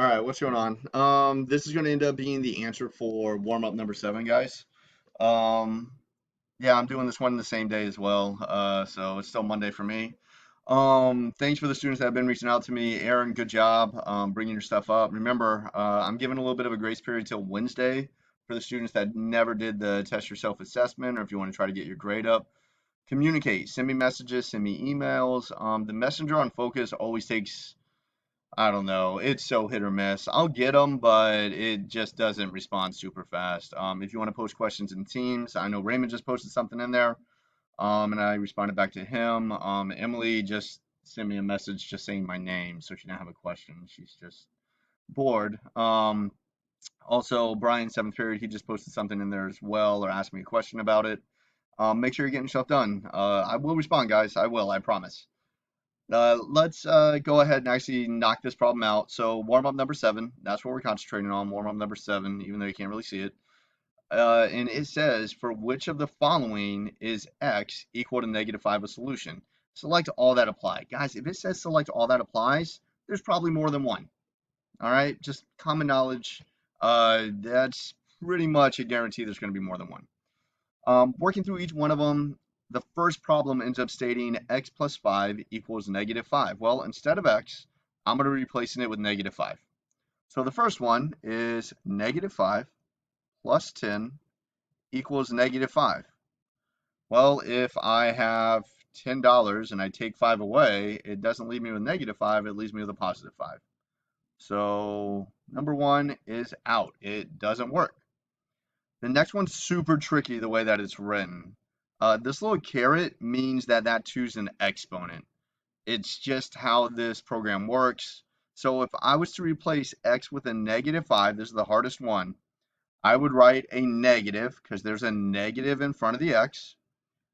All right, what's going on? This is going to end up being the answer for warm up number 7, guys. Um, yeah, I'm doing this one the same day as well. So it's still Monday for me. Thanks for the students that have been reaching out to me. Aaron, good job bringing your stuff up. Remember, I'm giving a little bit of a grace period till Wednesday for the students that never did the test yourself assessment, or if you want to try to get your grade up. Communicate. Send me messages. Send me emails. The messenger on Focus always takes, I don't know. It's so hit or miss. I'll get them, but it just doesn't respond super fast. If you want to post questions in Teams, I know Raymond just posted something in there, and I responded back to him. Emily just sent me a message just saying my name, so she didn't have a question. She's just bored. Also, Brian, 7th period, he just posted something in there as well, or asked me a question about it. Make sure you're getting stuff done. I will respond, guys. I will, I promise. Let's go ahead and actually knock this problem out. So warm up number 7, that's what we're concentrating on, warm up number 7, even though you can't really see it. And it says, for which of the following is x equal to -5 a solution? Select all that apply. Guys, if it says select all that applies, there's probably more than one. All right, just common knowledge. That's pretty much a guarantee there's going to be more than one. Working through each one of them, the first problem ends up stating x plus 5 equals -5. Well, instead of x, I'm going to be replacing it with -5. So the first one is -5 plus 10 equals -5. Well, if I have $10 and I take 5 away, it doesn't leave me with -5, it leaves me with a positive 5. So number 1 is out. It doesn't work. The next one's super tricky the way that it's written. This little caret means that that 2 is an exponent. It's just how this program works. So if I was to replace x with a -5, this is the hardest one, I would write a negative because there's a negative in front of the x.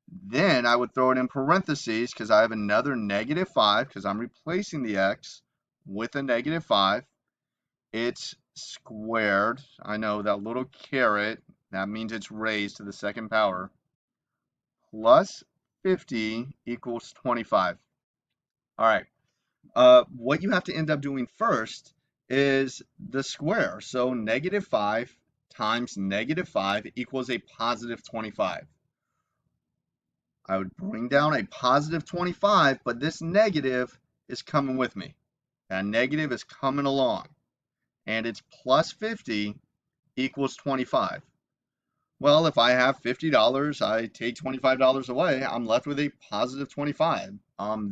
Then I would throw it in parentheses because I have another -5 because I'm replacing the x with a -5. It's squared. I know that little caret, that means it's raised to the second power, plus 50 equals 25. All right. What you have to end up doing first is the square. So -5 times -5 equals a positive 25. I would bring down a positive 25, but this negative is coming with me. That negative is coming along. And it's plus 50 equals 25. Well, if I have $50, I take $25 away, I'm left with a positive 25.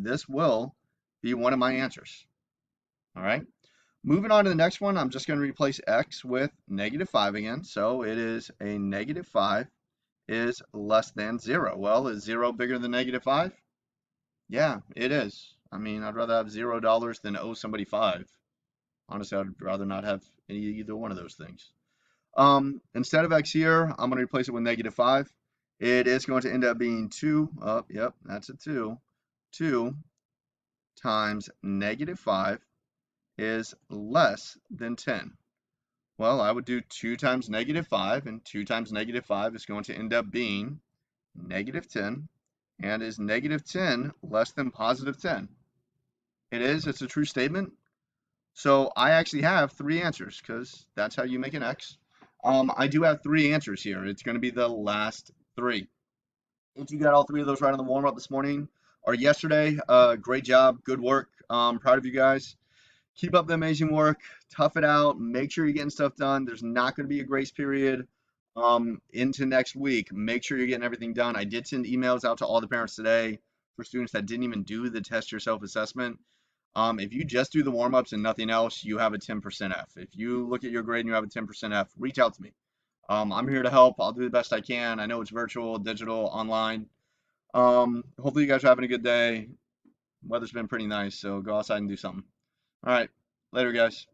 This will be one of my answers. All right. Moving on to the next one, I'm just going to replace x with -5 again. So it is a -5 is less than 0. Well, is 0 bigger than -5? Yeah, it is. I mean, I'd rather have $0 than owe somebody 5. Honestly, I'd rather not have either one of those things. Instead of x here, I'm going to replace it with -5. It is going to end up being 2. Oh, yep, that's a 2. 2 times -5 is less than 10. Well, I would do 2 times -5, and 2 times -5 is going to end up being -10. And is -10 less than positive 10? It is. It's a true statement. So I actually have 3 answers because that's how you make an X. I do have 3 answers here. It's going to be the last 3. If you got all 3 of those right on the warm-up this morning or yesterday, great job. Good work. Proud of you guys. Keep up the amazing work. Tough it out. Make sure you're getting stuff done. There's not going to be a grace period into next week. Make sure you're getting everything done. I did send emails out to all the parents today for students that didn't even do the test yourself assessment. If you just do the warm-ups and nothing else, you have a 10% F. If you look at your grade and you have a 10% F, reach out to me. I'm here to help. I'll do the best I can. I know it's virtual, digital, online. Hopefully you guys are having a good day. Weather's been pretty nice, so go outside and do something. All right. Later, guys.